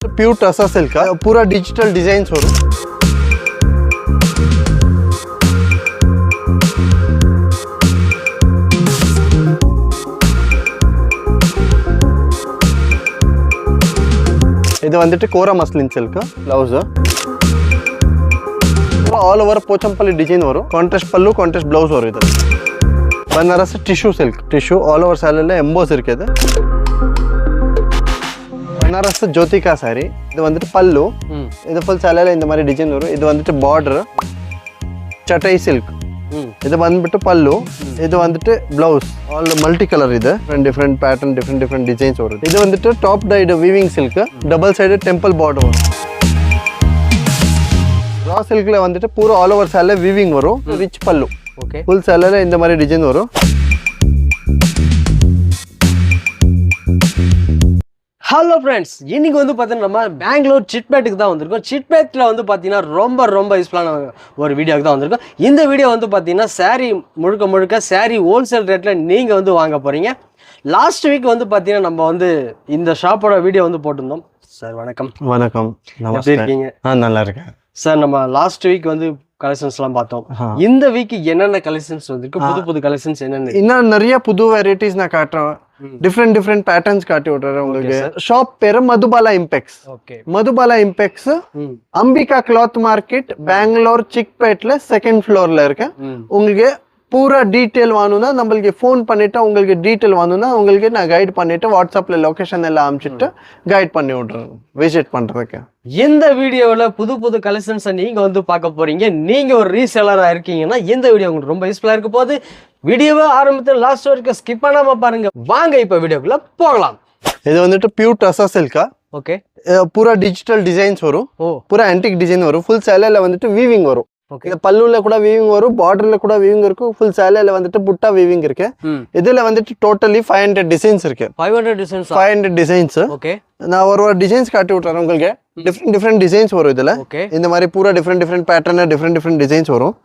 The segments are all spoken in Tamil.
प्योर टसा सिल्क का पूरा डिजिटल डिजाइन वரும் இது வந்துட்டு kora muslin silk blouse all over Pochampally design वரும் कांट्रास्ट पल्लू कांट्रास्ट ब्लाउज वரும் இது Banaras tissue silk tissue all over साड़ीல एम्बोस இருக்குது बनारस ज्योतिका साड़ी இது வந்துட்டு பல்லு இது ஃபுல் சாலையில இந்த மாதிரி டிசைன் வரும் இது வந்துட்டு border चटाई सिल्क இது வந்துட்டு பல்லு இது வந்துட்டு ब्लाउज all multi color இது different pattern different designs வரும் இது வந்துட்டு top dyed weaving silk double sided temple border வரும் raw silk ல வந்துட்டு பூரா all over சாலையில weaving வரும் rich பல்லு ஓகே ஃபுல் சாலையில இந்த மாதிரி டிசைன் வரும் ஹலோ ஃப்ரெண்ட்ஸ், இன்னைக்கு வந்து பார்த்தீங்கன்னா நம்ம பெங்களூர் சிட்பேட்டுக்கு தான் வந்திருக்கோம். சிட்பேட்டில் வந்து பார்த்தீங்கன்னா ரொம்ப யூஸ்ஃபுல்லான ஒரு வீடியோக்கு தான் வந்திருக்கோம். இந்த வீடியோ வந்து பார்த்தீங்கன்னா சாரீ முழுக்க சாரீ ஹோல்சேல் ரேட்டில் நீங்கள் வந்து வாங்க போகிறீங்க. லாஸ்ட் வீக் வந்து பார்த்தீங்கன்னா நம்ம வந்து இந்த ஷாப்போட வீடியோ வந்து போட்டிருந்தோம். சார் வணக்கம். வணக்கம், எப்படி இருக்கீங்க? நல்லா இருக்கேன் சார். நம்ம லாஸ்ட் வீக் வந்து கலெக்ஷன்ஸ்லாம் பார்த்தோம். இந்த வீக் என்னென்ன கலெக்ஷன்ஸ் வந்திருக்கு, புது கலெக்ஷன்ஸ் என்னென்ன? இன்னும் நிறைய புது வெரைட்டிஸ் நான் காட்டுறேன். டிஃப்ரெண்ட் பேட்டர்ன்ஸ் காட்டி விட்டுறேன் உங்களுக்கு. ஷாப் பேரு Madhubala impex. Madhubala impex Ambika cloth market Bangalore சிக்பேட்ல செகண்ட் ஃப்ளோர்ல இருக்கு. உங்களுக்கு பூரா டீட்டெயில் வேணும்னா நம்மளுக்கு ஃபோன் பண்ணிட்டு உங்களுக்கு டீட்டெயில் வேணும்னா உங்களுக்கு நான் கைட் பண்ணிட்டு வாட்ஸ்அப்ல லொகேஷன் எல்லாம் அனுப்பிச்சிட்டு கைட் பண்ணி விட்றேன் விசிட் பண்றதுக்கு. இந்த வீடியோவில் புது கலெக்ஷன்ஸை நீங்கள் வந்து பார்க்க போறீங்க. நீங்கள் ஒரு ரீசேலராக இருக்கீங்கன்னா இந்த வீடியோ உங்களுக்கு ரொம்ப யூஸ்ஃபுல்லாக இருக்க போது. வீடியோவை ஆரம்பத்தில் லாஸ்ட் வரைக்கும் ஸ்கிப் பண்ணாம பாருங்க. வாங்க இப்போ வீடியோக்குள்ள போகலாம். இது வந்துட்டு பியூர் டசா சில்கா. ஓகே. பூரா டிஜிட்டல் டிசைன்ஸ் வரும். பூரா ஆன்டிக் டிசைன் வரும். ஃபுல் சேலையில வந்துட்டு வீவிங் வரும். இது பல்லுல கூட வீவிங் வரும், பார்டர்ல கூட வீவிங் இருக்கும். ஃபுல் சேலையில வந்துட்டு புட்டா வீவிங் இருக்கு. இதுல வந்துட்டு டோட்டலி 500 டிசைன்ஸ் இருக்கு. 500 டிசைன்ஸ். ஓகே. நான் ஒரு டிசைன்ஸ் காட்டி விட்டுறேன் உங்களுக்கு. டிஃப்ரெண்ட் டிசைன்ஸ் வரும் இதுல. இந்த மாதிரி பூரா டிஃப்ரெண்ட் பேட்டர்ன் டிஃப்ரெண்ட் டிசைன்ஸ் வரும்.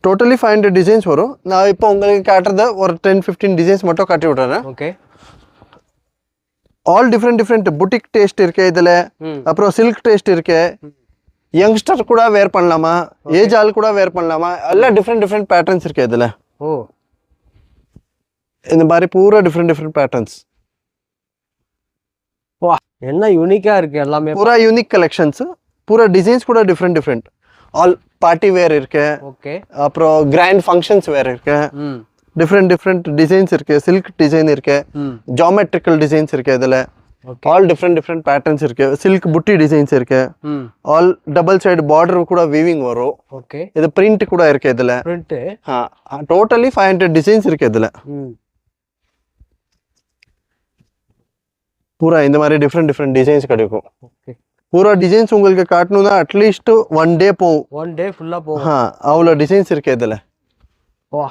டோட்டலி 500 டிசைன்ஸ் வரும். நான் இப்போ உங்களுக்கு காட்டுறத ஒரு 10-15 டிசைன்ஸ் மட்டும் காட்டி விட்டுறேன். Okay. All different boutique taste இருக்கு இதுல. அப்புறம் சில்க் டேஸ்ட் இருக்கு. யங்ஸ்டர் கூட வேர் பண்ணலாமா, ஏஜ் ஆள் கூட வேர் பண்ணலாமா, எல்லாம் டிஃப்ரெண்ட் பேட்டர்ன்ஸ் இருக்கு இதுல. ஓ, இந்த மாதிரி பூரா டிஃப்ரெண்ட் பேட்டர்ன்ஸ். வா, என்ன யூனிக்கா இருக்கு எல்லாமே. பூரா யூனிக் கலெக்ஷன்ஸ். பூரா டிசைன்ஸ் கூட டிஃப்ரெண்ட் ஆல் பார்ட்டி வேர் இருக்கு. ஓகே. அப்புறம் கிராண்ட் ஃபங்க்ஷன்ஸ் வேர் இருக்கு. டிஃப்ரெண்ட் டிசைன்ஸ் இருக்கு. சில்க் டிசைன் இருக்கு, ஜியோமெட்ரிக்கல் டிசைன்ஸ் இருக்கு இதுல. ஆல் டிஃப்ரெண்ட் பேட்டர்ன்ஸ் இருக்கு. சில்க் புட்டி டிசைன்ஸ் இருக்கு. ஆல் டபுள் சைடு பார்டர் கூட வீவிங் வரும். ஓகே. இது பிரிண்ட் கூட இருக்கு இதுல. பிரிண்ட் டோட்டலி 500 டிசைன்ஸ் இருக்கு இதுல. பூரா இந்த மாதிரி டிஃப்ரெண்ட் டிசைன்ஸ் கிடைக்கும். ஓகே. பூரா டிசைன்ஸ் உங்களுக்கு காட்டணும்னா அட்லீஸ்ட் 1 டே போகும். 1 டே ஃபுல்லா போகும். அவ்வளோ டிசைன்ஸ் இருக்கு இதுல. வா,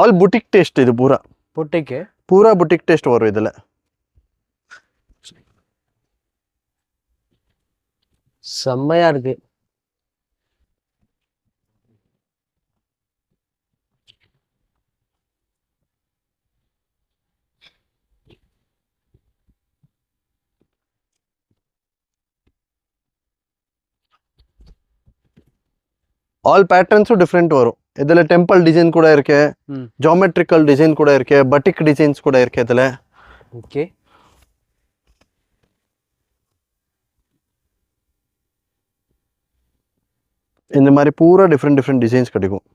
ஆல் புட்டிக் டேஸ்ட். இது பூரா புட்டிக் டேஸ்ட் வரும் இதுல. செம்மையா இருக்கு. ஆல் பேட்டர்ன்ஸும் டிஃப்ரெண்ட் வரும் இதுல. டெம்பிள் டிசைன் கூட இருக்கு, ஜியோமெட்ரிக்கல் டிசைன் கூட இருக்கு, பட்டிக் டிசைன்ஸ் கூட இருக்கு இதுல. ஓகே. இந்த மாதிரி பூரா டிஃப்ரெண்ட் டிசைன்ஸ் கிடைக்கும்.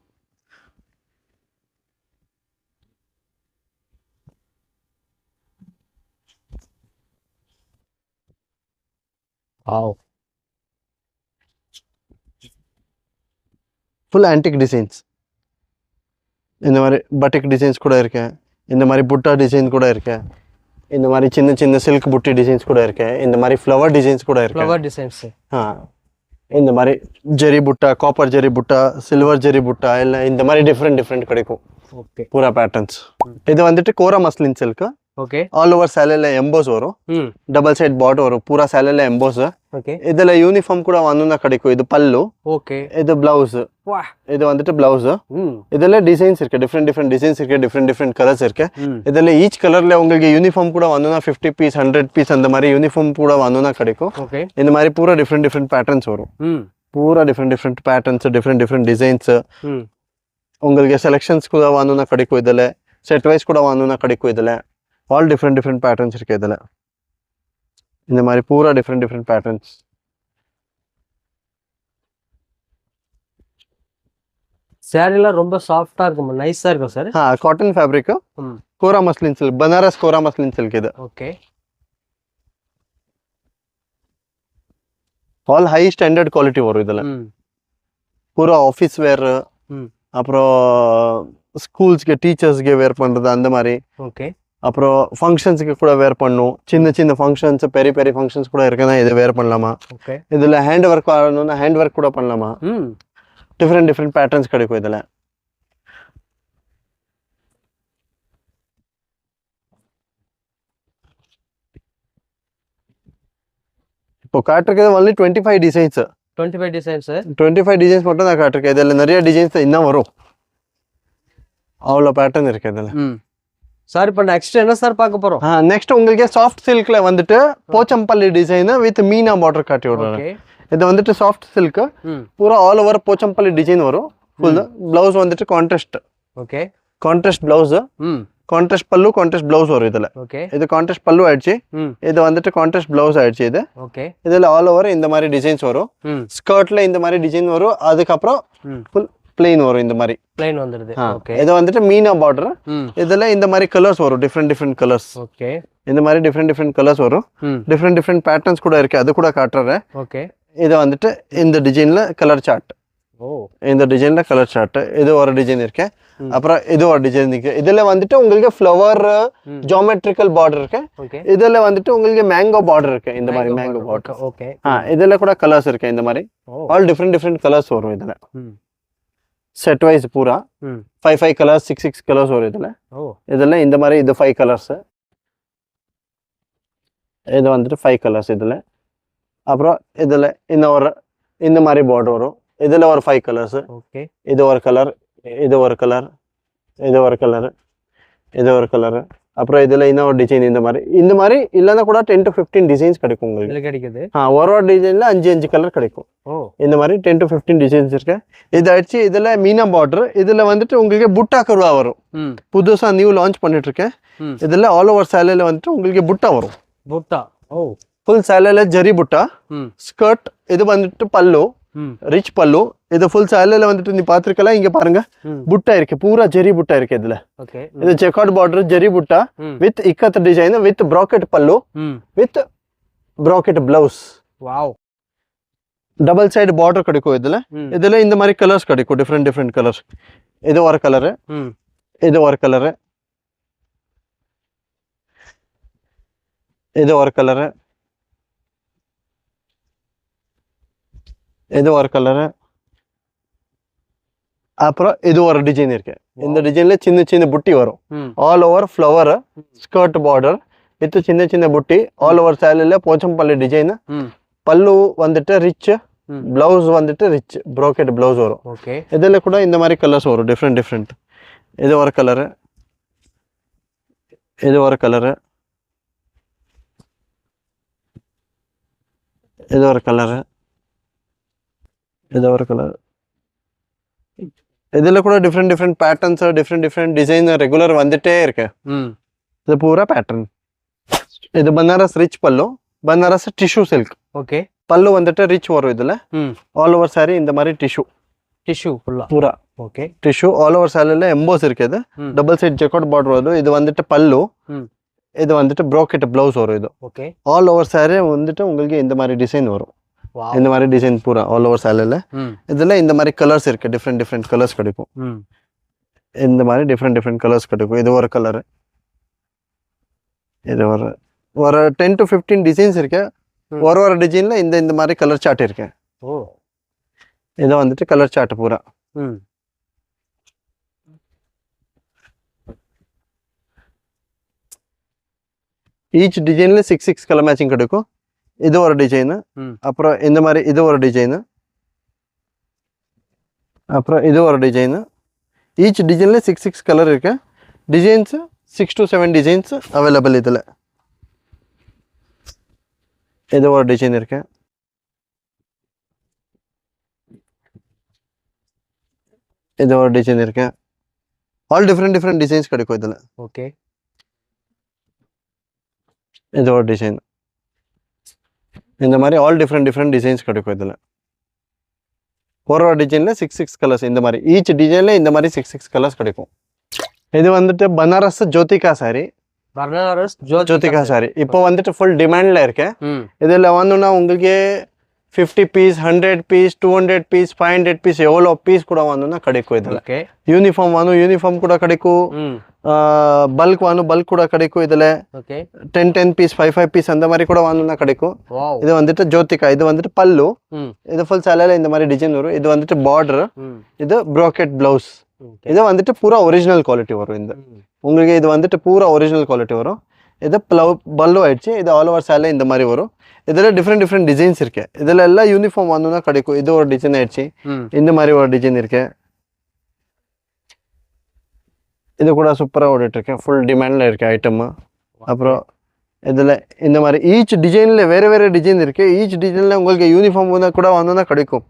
Full antique designs. இந்த மாதிரி பட்டிக் டிசைன்ஸ் கூட இருக்கு. இந்த மாதிரி புட்டா டிசைன் கூட இருக்கு. இந்த மாதிரி சின்ன சில்க் புட்டி டிசைன்ஸ் கூட இருக்கு. இந்த மாதிரி ஃப்ளவர் டிசைன்ஸ் கூட இருக்கு. Flower designs. இந்த மாதிரி ஜெரி புட்டா, காப்பர் ஜெரி புட்டா, சில்வர் ஜெரி புட்டா எல்லாம் இந்த மாதிரி டிஃப்ரெண்ட் கிடைக்கும். ஓகே. பூரா பேட்டர்ன்ஸ். இது வந்துட்டு kora muslin silk. Okay all over சேலையில எம்போஸ் வரும் ம் டபுள் சைட் பார்டர் வரும் பூரா சேலையில எம்போஸ் ஓகே இதுல யூனிஃபார்ம் கூட வாங்கணும்னா கிடைக்கும் இது பல்லு ஓகே இது பிளவுஸ் வா இது வந்துட்டு பிளவுஸ் ம் இதுல டிசைன்ஸ் இருக்கு டிஃப்ரெண்ட் டிசைன்ஸ் இருக்கு டிஃப்ரெண்ட் கலர்ஸ் இருக்கு ம் இதுல ஈச் கலர்ல உங்களுக்கு யூனிஃபார்ம் கூட வாங்கணும்னா 50 பீஸ் 100 பீஸ் அந்த மாதிரி யூனிஃபார்ம் கூட வாங்கணும்னா கிடைக்கும் ஓகே இந்த மாதிரி பூரா டிஃப்ரெண்ட் பேட்டர்ன்ஸ் வரும் ம் பூரா டிஃப்ரெண்ட் பேட்டர்ன்ஸ் டிஃப்ரெண்ட் டிசைன்ஸ் ம் உங்களுக்கு செலெக்ஷன்ஸ் கூட வாங்கணும்னா கிடைக்கும் இதுல செட் வைஸ் கூட வாங்கணும்னா கிடைக்கும் இதுல ஆல் டிஃப்ரெண்ட் பேட்டர்ன்ஸ் இருக்கு இதுல இந்த மாதிரி பூரா டிஃப்ரெண்ட் பேட்டர்ன்ஸ் சாரிலாம் ரொம்ப சாஃப்டா இருக்கும் நைஸா இருக்கும் சார் காட்டன் ஃபேப்ரிக் ம் கோரா மஸ்லின் சில்க் பனாரஸ் கோரா மஸ்லின் சில்க் இது okay all high standard quality வரும் இதுல ம் பூரா ஆஃபீஸ் வேர் ம் அப்புறம் ஸ்கூல்ஸ்க்கு டீச்சர்ஸ்க்கு வேர் பண்றது அந்த மாதிரி ஓகே அப்புறம் ஃபங்க்ஷன்ஸுக்கு கூட வேர் பண்ணும் சின்ன ஃபங்க்ஷன்ஸ் பெரிய ஃபங்க்ஷன்ஸ் கூட இருக்குன்னா இது வேர் பண்ணலாமா ஓகே இதுல ஹேண்ட் ஒர்க் ஆகணும்னா ஹேண்ட் ஒர்க் கூட பண்ணலாமா ம் டிஃப்ரெண்ட் பேட்டர்ன்ஸ் கிடைக்கும் இதுல இப்போ காட்டிருக்கிறது ஒன்லி 25 டிசைன்ஸ் 25 டிசைன்ஸ் 25 டிசைன்ஸ் மட்டும் தான் காட்டிருக்கேன் இதுல நிறைய டிசைன்ஸ் இன்னும் வரும் அவ்வளோ பேட்டர்ன் இருக்கு இதுல ம் சார் இப்போ நெக்ஸ்ட் என்ன சார் பார்க்க போறோம் நெக்ஸ்ட் உங்களுக்கு சாஃப்ட் சில்க்ல வந்துட்டு Pochampalli design with Meena border காட்டி விடுறாங்க ஓகே இது வந்துட்டு சாஃப்ட் சில்க் ம் பூரா ஆல் ஓவர் போச்சம்பள்ளி டிசைன் வரும் ஃபுல் பிளவுஸ் வந்துட்டு கான்ட்ராஸ்ட் ஓகே பிளவுஸ் ம் கான்ட்ராஸ்ட் பல்லு கான்ட்ராஸ்ட் பிளவுஸ் வரும் இதுல ஓகே இது கான்ட்ராஸ்ட் பல்லு ஆயிடுச்சு ம் இது வந்துட்டு கான்ட்ராஸ்ட் பிளவுஸ் ஆயிடுச்சு இது ஓகே இதுல ஆல் ஓவர் இந்த மாதிரி டிசைன்ஸ் வரும் ம் ஸ்கர்ட்ல இந்த மாதிரி டிசைன் வரும் அதுக்கப்புறம் ம் ஃபுல் பிளெயின் வரும் இந்த மாதிரி ப்ளைன் வந்துருது ஓகே இது வந்துட்டு மீனா பார்டர் ம் இதுல இந்த மாதிரி கலர்ஸ் வரும் டிஃப்ரெண்ட் கலர்ஸ் ஓகே இந்த மாதிரி டிஃப்ரெண்ட் கலர்ஸ் வரும் ம் டிஃப்ரெண்ட் பேட்டர்ன்ஸ் கூட இருக்கு அது கூட காட்டுறேன் ஓகே இது வந்துட்டு இந்த டிசைன்ல கலர் சார்ட் ஓ இந்த டிசைன்ல கலர் சார்ட் இது ஒரு டிசைன் இருக்கு அப்புறம் இது ஒரு டிசைன் இருக்கு இதுல வந்துட்டு உங்களுக்கு ஃப்ளவர் ஜியோமெட்ரிக்கல் பார்டர் இருக்கு ஓகே இதுல வந்துட்டு உங்களுக்கு மேங்கோ பார்டர் இருக்கு இந்த மாதிரி மேங்கோ பார்டர் ஓகே இதுல கூட கலர்ஸ் இருக்கு இந்த மாதிரி ஓ ஆல் டிஃப்ரெண்ட் கலர்ஸ் வரும் இதுல ம் செட் வைஸ் பூரா ம் 5 கலர்ஸ் 6 கலர்ஸ் வரும் இதுல ஓ இதுல இந்த மாதிரி இது 5 கலர்ஸ் இது வந்துட்டு 5 கலர்ஸ் இதுல அப்புறம் இதுல இந்த மாதிரி பார்டர் வரும் இதுல ஒரு 5 கலர்ஸ் ஓகே இது ஒரு கலர் இது ஒரு கலர் இது ஒரு கலர் இது ஒரு கலர் அப்புறம் இதுல இன்னொரு டிசைன் இந்த மாதிரி இல்லைன்னா கூட 10 to 15 டிசைன்ஸ் கிடைக்கும் உங்களுக்கு இதுல கிடைக்குது ஒரு டிசைன்ல 5 கலர் கிடைக்கும் ஓ இந்த மாதிரி 10 to 15 டிசைன்ஸ் இருக்கு இது ஆயிடுச்சு இதுல மீனா பார்டர் இதுல வந்துட்டு உங்களுக்கு புட்டா கருவா வரும் ம் புதுசா நியூ லான்ச் பண்ணிட்டு இருக்கேன் ம் இதுல ஆல் ஓவர் சேலையில வந்துட்டு உங்களுக்கு புட்டா வரும் புட்டா ஓ ஃபுல் சேலையில ஜரி புட்டா ம் ஸ்கர்ட் இது வந்துட்டு பல்லு ம் ரிச் பல்லு இது ஃபுல் சேலையில வந்துட்டு நீ பாத்திருக்கலாம் இங்க பாருங்க ம் புட்டா இருக்கு பூரா ஜரி புட்டா இருக்கு இதுல ஓகே இது செக்அவுட் பார்டர் ஜரி புட்டா ம் with ikat design with bracket பல்லு ம் with bracket blouse wow double side border கிடைக்கும் இதுல ம் இதுல இந்த மாதிரி கலர்ஸ் கிடைக்கும் டிஃப்ரெண்ட் கலர்ஸ் இது ஒரு கலரு ம் இது ஒரு கலரு இது ஒரு கலரு இது ஒரு கலரு அப்புறம் இது ஒரு டிசைன் இருக்கு இந்த டிசைன்ல சின்ன புட்டி வரும் ம் all over flower skirt border with சின்ன புட்டி ஆல் ஓவர் சேலையில போச்சம்பள்ளி டிசைன் ம் பல்லு வந்துட்டு ரிச் ம் பிளவுஸ் வந்துட்டு ரிச் ப்ராக்கெட் பிளவுஸ் வரும் ஓகே இதுல கூட இந்த மாதிரி கலர்ஸ் வரும் டிஃப்ரெண்ட் இது ஒரு கலரு இது ஒரு கலரு இது ஒரு கலரு இது ஒரு கலர் இதுல கூட different patterns different design regular வந்துட்டே இருக்கு ம் இது பூரா பேட்டர்ன் இது பனாரஸ் ரிச் பல்லு பனாரஸ் டிஷ்யூ சில்க் ஓகே பல்லு வந்துட்டு ரிச் வரும் இதுல ம் ஆல் ஓவர் சாரி இந்த மாதிரி டிஷ்யூ ஃபுல்லா பூரா ஓகே டிஷ்யூ ஆல் ஓவர் சாரில எம்போஸ் இருக்கு இது ம் டபுள் சைட் ஜெக்கவுட் பார்டர் வரும் இது வந்துட்டு பல்லு ம் இது வந்துட்டு ப்ராக்கெட் பிளவுஸ் வரும் இது ஓகே ஆல் ஓவர் சாரி வந்துட்டு உங்களுக்கு இந்த மாதிரி டிசைன் வரும் வாவ் இந்த மாதிரி டிசைன் பூரா ஆல் ஓவர் சாரில ம் இதுல இந்த மாதிரி கலர்ஸ் இருக்கு டிஃப்ரெண்ட் கலர்ஸ் கிடைக்கும் ம் இந்த மாதிரி டிஃப்ரெண்ட் கலர்ஸ் கிடைக்கும் இது ஒரு கலரு இது ஒரு 10 to 15 டிசைன்ஸ் இருக்கு ஒரு டிசைன்ல இந்த மாதிரி கலர் சார்ட் இருக்கு ஓ இது வந்துட்டு கலர் சார்ட் பூரா ம் ஈச் டிசைன்ல 6 கலர் மேட்சிங் கிடைக்கும். இது ஒரு டிசைன். அப்புறம் இந்த மாதிரி இது ஒரு டிசைன். அப்புறம் இது ஒரு டிசைன். ஈச் டிசைன்ல 6 கலர் இருக்கு. டிசைன்ஸ் 6 to 7 டிசைன்ஸ் அவைலபிள் இதில். இது ஒரு டிசைன் இருக்கு. இது ஒரு டிசைன் இருக்கு. ஆல் டிஃப்ரெண்ட் டிசைன்ஸ் கிடைக்கும் இதில். ஓகே. இது ஒரு டிசைன். இந்த மாதிரி ஆல் டிஃப்ரெண்ட் டிசைன்ஸ் கிடைக்கும் இதில். ஒரு டிசைனில் 6 கலர்ஸ் இந்த மாதிரி. ஈச் டிசைனில் இந்த மாதிரி 6 கலர்ஸ் கிடைக்கும். இது வந்துட்டு பனாரஸ் ஜோதிகா சாரி. பனாரஸ் ஜோதிகா சாரி இப்போ வந்துட்டு ஃபுல் டிமாண்டில் இருக்கு. இதில் வந்துன்னா உங்களுக்கு 50 பீஸ், 100 பீஸ், 200 பீஸ், 500 பீஸ் எவ்வளோ பீஸ் கூட வந்துன்னா கிடைக்கும் இதில். யூனிஃபார்ம் வாங்கணும், யூனிஃபார்ம் கூட கிடைக்கும். பல்க் வாங்கணும், பல்க் கூட கிடைக்கும் இதில். 10 பீஸ், 5 பீஸ் அந்த மாதிரி கூட வாங்கணும்னா கிடைக்கும். இது வந்துட்டு ஜோதிகா. இது வந்துட்டு பல்லு. இது ஃபுல் சேலையில் இந்த மாதிரி டிசைன் வரும். இது வந்துட்டு பார்டர். இது ப்ரோக்கெட் பிளவுஸ். இது வந்துட்டு பூரா ஒரிஜினல் குவாலிட்டி வரும். இந்த உங்களுக்கு இது வந்துட்டு பூரா ஒரிஜினல் குவாலிட்டி வரும். இது பல்லு ஆயிடுச்சு. இது ஆல் ஓவர் சேலை இந்த மாதிரி வரும். இதில் டிஃப்ரெண்ட் டிசைன்ஸ் இருக்கு. இதில் எல்லாம் யூனிஃபார்ம் வாங்கணும்னா கிடைக்கும். இது ஒரு டிசைன் ஆயிடுச்சு. இந்த மாதிரி ஒரு டிசைன் இருக்கு. இது கூட சூப்பராக ஓடிட்டு இருக்கேன். ஃபுல் டிமாண்டில் இருக்கு ஐட்டம். அப்புறம் இதில் இந்த மாதிரி ஈச் டிசைனில் வேறு டிசைன் இருக்குது. ஈச் டிசைனில் உங்களுக்கு யூனிஃபார்ம் கூட வந்தோன்னா கிடைக்கும்.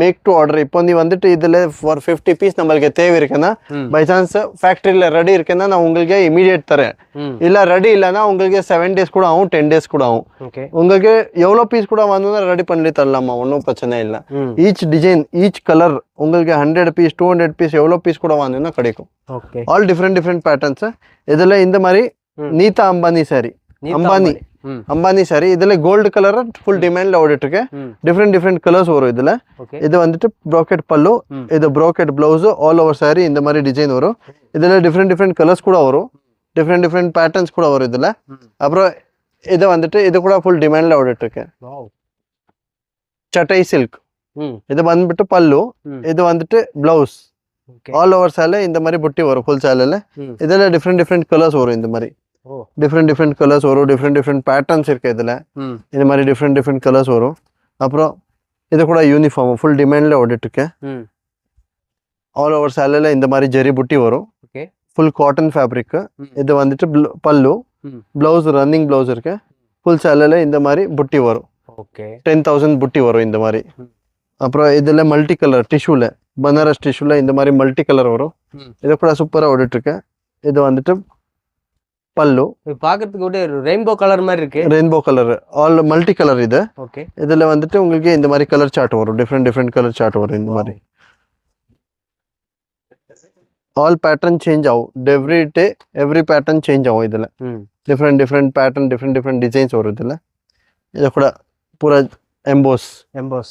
Make to order. இப்போ நீ வந்துட்டு இதில் ஃபார் 50 பீஸ் நம்மளுக்கு தேவை இருக்குன்னா பை சான்ஸ் ஃபேக்ட்ரியில் ரெடி இருக்குன்னா நான் உங்களுக்கு இமீடியட் தரேன். இல்லை ரெடி இல்லைன்னா உங்களுக்கு 7 டேஸ் கூட ஆகும், 10 டேஸ் கூட ஆகும். உங்களுக்கு எவ்வளோ பீஸ் கூட வந்தோன்னா ரெடி பண்ணி தரலாமா, ஒன்றும் பிரச்சனை இல்லை. ஈச் டிசைன், ஈச் கலர் உங்களுக்கு 100 பீஸ், 200 பீஸ் எவ்வளோ பீஸ் கூட வந்தோன்னா கிடைக்கும். All different patterns. இதில் இந்த மாதிரி நீதா அம்பானி சாரி. அம்பானி சாரி. இதுல கோல்டு கலர் ஃபுல் டிமாண்ட்ல ஓடிட்டு இருக்கு. டிஃப்ரெண்ட் கலர்ஸ் வரும் இதுல. இது வந்துட்டு ப்ரோக்கெட் பல்லு. இது brocade blouse. All over sorry இந்த மாதிரி டிசைன் வரும். இதுல டிஃப்ரெண்ட் கலர்ஸ் கூட வரும். டிஃப்ரெண்ட் பேட்டர்ன்ஸ் கூட வரும் இதுல. அப்புறம் இது வந்துட்டு இது கூட ஃபுல் டிமாண்ட்ல ஓடிட்டு இருக்கு. சட்டை சில்க். இது வந்துட்டு பல்லு. இது வந்துட்டு பிளவுஸ். ஆல் ஓவர் சேலை இந்த மாதிரி புட்டி வரும் ஃபுல் சேலையில. இதுல டிஃப்ரெண்ட் கலர்ஸ் வரும். இந்த மாதிரி டிஃப்ரெண்ட் கலர்ஸ் வரும். டிஃப்ரெண்ட் பேட்டர்ன்ஸ் இருக்கு இதுல. இந்த மாதிரி டிஃப்ரெண்ட் கலர்ஸ் வரும். அப்புறம் இது கூட யூனிஃபார்ம் ஃபுல் டிமாண்ட்ல ஓடிட்டு இருக்கேன். ஆல் ஓவர் சேலையில இந்த மாதிரி ஜெரி புட்டி வரும். Full cotton fabric. இது வந்துட்டு பல்லு. பிளவுஸ் ரன்னிங் பிளவுஸ் இருக்கு. ஃபுல் சேலையில இந்த மாதிரி புட்டி வரும். 10,000 புட்டி வரும் இந்த மாதிரி. அப்புறம் இதுல மல்டி கலர் டிஷ்யூல, பனாரஸ் டிஷ்யூல இந்த மாதிரி மல்டி கலர் வரும். இது கூட சூப்பரா ஓடிட்டு இருக்கேன். இது வந்துட்டு பல்லு. பாக்கிறதுக்கு கூட ரெயின்போ கலர் மாதிரி இருக்கு. Rainbow colour all multi colour. இது இதுல வந்துட்டு உங்களுக்கு இந்த மாதிரி கலர் சார்ட் வரும். டிஃப்ரெண்ட் கலர் சார்ட் வரும் இந்த மாதிரி. ஆல் பேட்டர்ன் சேஞ்ச் ஆகும். எவ்ரி பேட்டர்ன் சேஞ்ச் ஆகும் இதுல. டிஃப்ரெண்ட் பேட்டர்ன், டிஃப்ரெண்ட் டிசைன்ஸ் வரும் இதுல. இது கூட பூரா எம்போஸ்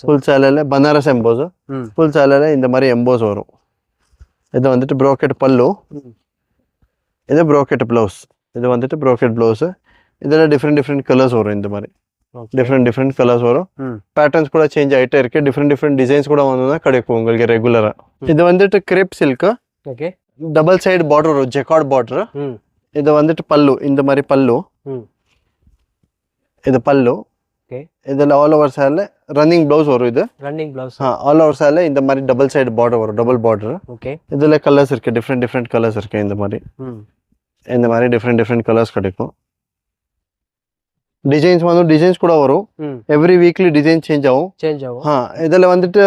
ஃபுல் சேலையில பனாரஸ் எம்போஸ். ஃபுல் சேலையில இந்த மாதிரி எம்போஸ் வரும். இது வந்துட்டு ப்ரோக்கெட் பல்லு. இது ப்ரோக்கெட் பிளவுஸ். இது வந்துட்டு ப்ரோக்கெட் பிளவுஸ். இதில் டிஃப்ரெண்ட் கலர்ஸ் வரும். இந்த மாதிரி டிஃப்ரெண்ட் கலர்ஸ் வரும். பேட்டர்ன்ஸ் கூட சேஞ்ச் ஆகிட்டே இருக்கு. டிஃப்ரெண்ட் டிசைன்ஸ் கூட வந்தோம்னா கிடைக்கும் உங்களுக்கு ரெகுலரா. இது வந்துட்டு grape silk. Double side border வரும், ஜெக்கார்ட் பார்டர். இது வந்துட்டு பல்லு. இந்த மாதிரி பல்லு. இது பல்லு. இதில் ஆல் ஓவர் சேல ரன்னிங் பிளவுஸ் வரும். இது ரன்னிங் பிளவுஸ். ஆல் ஓவர் சேல இந்த மாதிரி டபுள் சைடு பார்டர் வரும், டபுள் பார்டர். இதில் கலர்ஸ் இருக்கு. டிஃப்ரெண்ட் கலர்ஸ் இருக்கு. இந்த மாதிரி டிஃப்ரெண்ட் கலர்ஸ் கிடைக்கும். டிசைன்ஸ் வந்து டிசைன்ஸ் கூட வரும். எவ்ரி வீக்லி டிசைன் சேஞ்ச் ஆகும். இதில் வந்துட்டு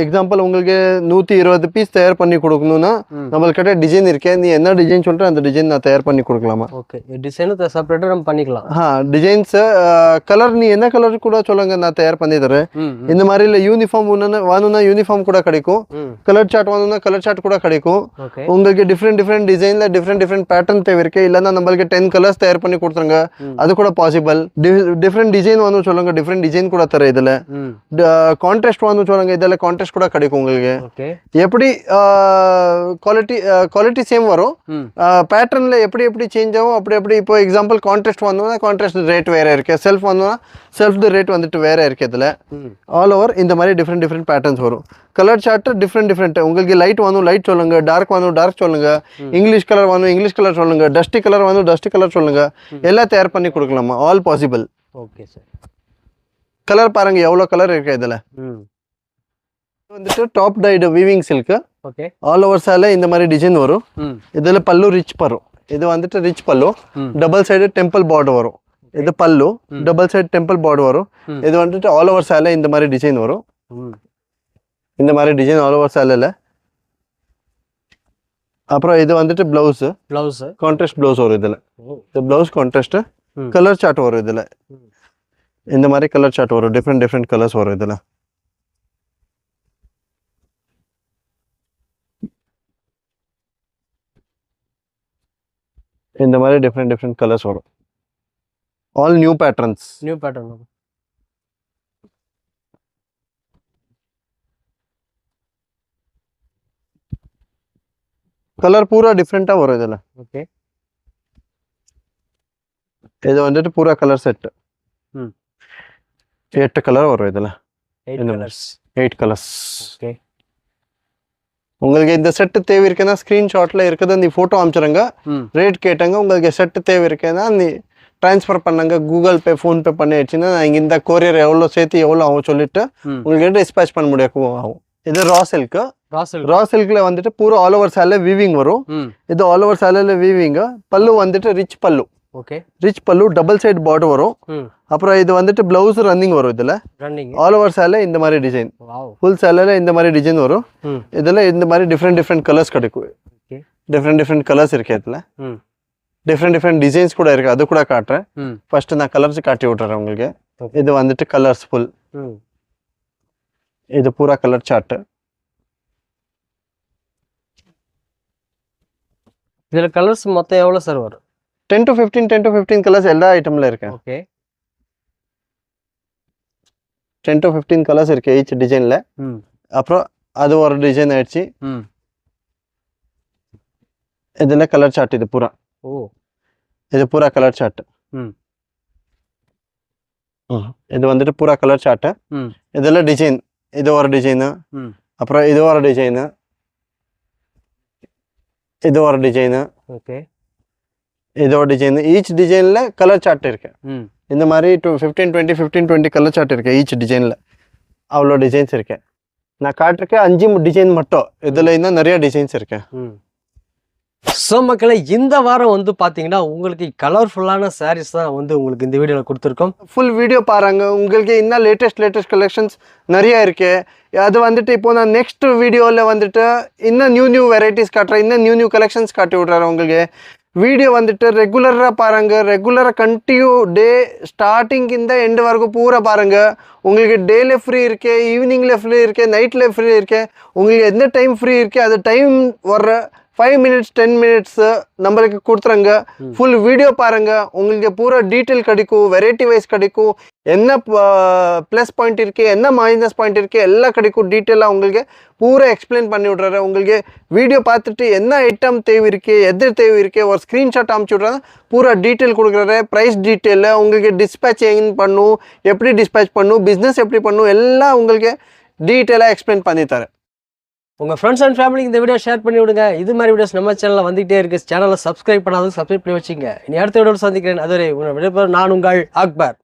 எக்ஸாம்பிள் உங்களுக்கு 120 பீஸ் தயார் பண்ணி கொடுக்கணும்னா நம்மள்கிட்ட டிசைன் இருக்கே. நீ என்ன டிசைன் சொல்ற அந்த டிசைன் நான் தயார் பண்ணி கொடுக்கலாமா? ஓகே, டிசைன் செப்பரேட்டா நம்ம பண்ணிக்கலாம். டிசைன்ஸ் கலர் நீ என்ன கலர் கூட சொல்லுங்க, நான் தயார் பண்ணி தரேன். இந்த மாதிரி இல்லை யூனிஃபார்ம் வேணும்னா யூனிஃபார்ம் கூட கிடைக்கும். கலர் சார்ட் வேணும்னா கலர் சார்ட் கூட கிடைக்கும். உங்களுக்கு டிஃப்ரெண்ட் டிசைன்ல டிஃப்ரெண்ட் பேட்டர்ன் தேவை இருக்கு. இல்லைன்னா நம்மளுக்கு 10 கலர்ஸ் தயார் பண்ணி கொடுத்துருங்க, அது கூட பாசிபிள். டிஃப்ரெண்ட் டிசைன் வந்து சொல்லுங்க, டிஃப்ரெண்ட் டிசைன் கூட தர இதுல. கான்ட்ராஸ்ட் வந்து சொல்லுங்க, இதில் கான்ட்ராஸ்ட் கூட கிடைக்கும் உங்களுக்கு. எப்படி குவாலிட்டி சேம் வரும், பேட்டர்ன்ல எப்படி எப்படி சேஞ்ச் ஆகும் அப்படி எப்படி. இப்போ எக்ஸாம்பிள் கான்ட்ராஸ்ட் வந்தோம்னா கான்ட்ராஸ்ட் ரேட் வேற இருக்கு, செல்ஃப் வந்தோம்னா செல்ஃப் ரேட் வந்துட்டு வேற இருக்கு. இதுல ஆல் ஓவர் இந்த மாதிரி டிஃப்ரெண்ட் டிஃப்ரெண்ட் பேட்டர்ன்ஸ் வரும். கலர் சார்ட் டிஃப்ரெண்ட் உங்களுக்கு லைட் வந்து லைட் சொல்லுங்க, டார்க் வந்து டார்க் சொல்லுங்க, இங்கிலீஷ் கலர் வந்து இங்கிலீஷ் கலர் சொல்லுங்க, டஸ்டி கலர் வந்து டஸ்டி கலர் சொல்லுங்க, எல்லாம் தயார் பண்ணி கொடுக்கலாமா, all possible. Okay sir. Colour பாருங்க எவ்வளோ கலர் இருக்கு இதுல. வந்துட்டு top tied weaving silk. Okay. All over சால இந்த மாதிரி டிசைன் வரும். இதுல பல்லு ரிச் வரும். இது வந்துட்டு ரிச் பல்லு, டபுள் சைடு டெம்பிள் பார்டர் வரும். இது பல்லு, டபுள் சைடு டெம்பிள் பார்டர் வரும். இது வந்துட்டு ஆல் ஓவர் சால இந்த மாதிரி டிசைன் வரும். இந்த மாதிரி டிசைன் ஆல் ஓவர் சாலையில். அப்புறம் இது வந்துட்டு பிளவுஸ் கான்ட்ராஸ்ட் பிளவுஸ் வரும் இதில். இந்த பிளவுஸ் கான்ட்ராஸ்ட் கலர் சார்ட் வரும் இதில். இந்த மாதிரி கலர் சார்ட் வரும், டிஃப்ரெண்ட் கலர்ஸ் வரும் இதில். இந்த மாதிரி டிஃப்ரெண்ட் கலர்ஸ் வரும், ஆல் நியூ பேட்டர்ன்ஸ். கலர் பூரா டிஃப்ரெண்டா வரும் இதுல. ஓகே. இது வந்துட்டு பூரா கலர் செட். 8 கலர் வரும் இதுல. 8 கலர்ஸ். ஓகே. உங்களுக்கு இந்த செட் தேவை இருக்குன்னா ஸ்கிரீன்ஷாட்ல இருக்குது அந்த போட்டோ அனுப்பிச்சிருங்க, ரேட் கேட்டாங்க. உங்களுக்கு செட் தேவை இருக்குன்னா நீ ட்ரான்ஸ்ஃபர் பண்ணுங்க, கூகுள் பே ஃபோன் பே பண்ணி வச்சுன்னா நான் இந்த கொரியர் எவ்வளோ சேர்த்து எவ்வளோ ஆகும் சொல்லிட்டு உங்களுக்கு டிஸ்பேச் பண்ண முடியும் ஆகும். இது ரா சில்க். ரா சில்க்ல வந்துட்டு பூரா ஆல் ஓவர் சால வீவிங் வரும். இது ஆல் ஓவர் சாலையில வீவிங். பல்லு வந்துட்டு ரிச் பல்லு. ஓகே. ரிச் பல்லு, டபுள் சைடு பார்டர் வரும். அப்புறம் இது வந்துட்டு பிளவுஸ் ரன்னிங் வரும் இதுல. ஆல் ஓவர் சால இந்த மாதிரி டிசைன், ஃபுல் சாலையில இந்த மாதிரி டிசைன் வரும். இதுல இந்த மாதிரி டிஃப்ரெண்ட் கலர்ஸ் கிடைக்கும். டிஃப்ரெண்ட் கலர்ஸ் இருக்கு இதுல. டிஃப்ரெண்ட் டிசைன்ஸ் கூட இருக்கு, அது கூட காட்டுறேன். ஃபர்ஸ்ட் நான் கலர்ஸ் காட்டி விட்டுறேன் உங்களுக்கு. இது வந்துட்டு கலர்ஸ் ஃபுல். இது பூரா கலர் சார்ட். இதுல கலர்ஸ் மொத்தம் எவ்வளவு சார் வரும்? 10 to 15 கலர்ஸ் எல்லா ஐட்டம்ல இருக்கு. ஓகே. 10 to 15 கலர்ஸ் இருக்கு ஈச் டிசைன்ல. அப்புறம் அது ஒரு டிசைன் ஆயிடுச்சு. இதுல கலர் சார்ட். இது பூரா இது பூரா கலர் சார்ட். இது வந்துட்டு பூரா கலர் சார்ட். இதுல டிசைன், இது ஒரு டிசைனு, அப்புறம் இது ஒரு டிசைனு, இது ஒரு டிசைனு, ஓகே, இது ஒரு டிசைனு. ஈச் டிசைன்ல கலர் சார்ட் இருக்கு. இந்த மாதிரி 15-20 கலர் சார்ட் இருக்கு ஈச் டிசைன்ல. அவ்வளோ டிசைன்ஸ் இருக்கு. நான் காட்டிருக்கேன் 5 டிசைன் மட்டும். இதுல இன்னும் நிறைய டிசைன்ஸ் இருக்கு. ஸோ மக்களை இந்த வாரம் வந்து பார்த்தீங்கன்னா உங்களுக்கு கலர்ஃபுல்லான சாரீஸ் தான் வந்து உங்களுக்கு இந்த வீடியோவில் கொடுத்துருக்கோம். ஃபுல் வீடியோ பாருங்க, உங்களுக்கு இன்னும் லேட்டஸ்ட் கலெக்ஷன்ஸ் நிறைய இருக்கு. அது வந்துட்டு இப்போ நான் நெக்ஸ்ட் வீடியோவில் வந்துட்டு இன்னும் நியூ வெரைட்டிஸ் காட்டுறேன், இன்னும் நியூ கலெக்ஷன்ஸ் காட்டி விட்றேன் உங்களுக்கு. வீடியோ வந்துட்டு ரெகுலராக பாருங்க, ரெகுலராக கண்டினியூ டே ஸ்டார்டிங்கிಂದ எண்டு வரைக்கும் பூரா பாருங்க. உங்களுக்கு டேல ஃப்ரீ இருக்கு, ஈவினிங்ல ஃப்ரீ இருக்கு, நைட்ல ஃப்ரீ இருக்கு. உங்களுக்கு எந்த டைம் ஃப்ரீ இருக்கு அது டைம் வர்ற 5 minutes 10 minutes நம்மளுக்கு கொடுத்துருங்க. ஃபுல் வீடியோ பாருங்க, உங்களுக்கு பூரா டீட்டெயில் கிடைக்கும், வெரைட்டி வைஸ் கிடைக்கும். என்ன ப்ளஸ் பாயிண்ட் இருக்கு, என்ன மைனஸ் பாயிண்ட் இருக்கு எல்லாம் கிடைக்கும். டீட்டெயிலாக உங்களுக்கு பூரா எக்ஸ்பிளைன் பண்ணி விட்றாரு. உங்களுக்கு வீடியோ பார்த்துட்டு என்ன ஐட்டம் தேவை இருக்கு, எது தேவை இருக்கு, ஒரு ஸ்க்ரீன்ஷாட் அனுப்பிச்சி விட்றாரு. பூரா டீட்டெயில் கொடுக்குறாரு. ப்ரைஸ் டீட்டெயில், உங்களுக்கு டிஸ்பேச் எங்கே பண்ணும், எப்படி டிஸ்பேச் பண்ணும், பிஸ்னஸ் எப்படி பண்ணும், எல்லாம் உங்களுக்கு டீட்டெயிலாக எக்ஸ்பிளைன் பண்ணி தரேன். உங்கள் ஃப்ரெண்ட்ஸ் அண்ட் ஃபேமிலிக்கு இந்த வீடியோ ஷேர் பண்ணி விடுங்க. இது மாதிரி வீடியோஸ் நம்ம சேனலில் வந்துகிட்டே இருக்குது. சேனலை சப்ஸ்கிரைப் பண்ணாலும் சப்ஸ்கிரைப் பண்ணி வச்சுங்க. இனி அடுத்த வீடியோ சந்திக்கிறேன். அதுவரை நான் உங்கள் அக்பர்.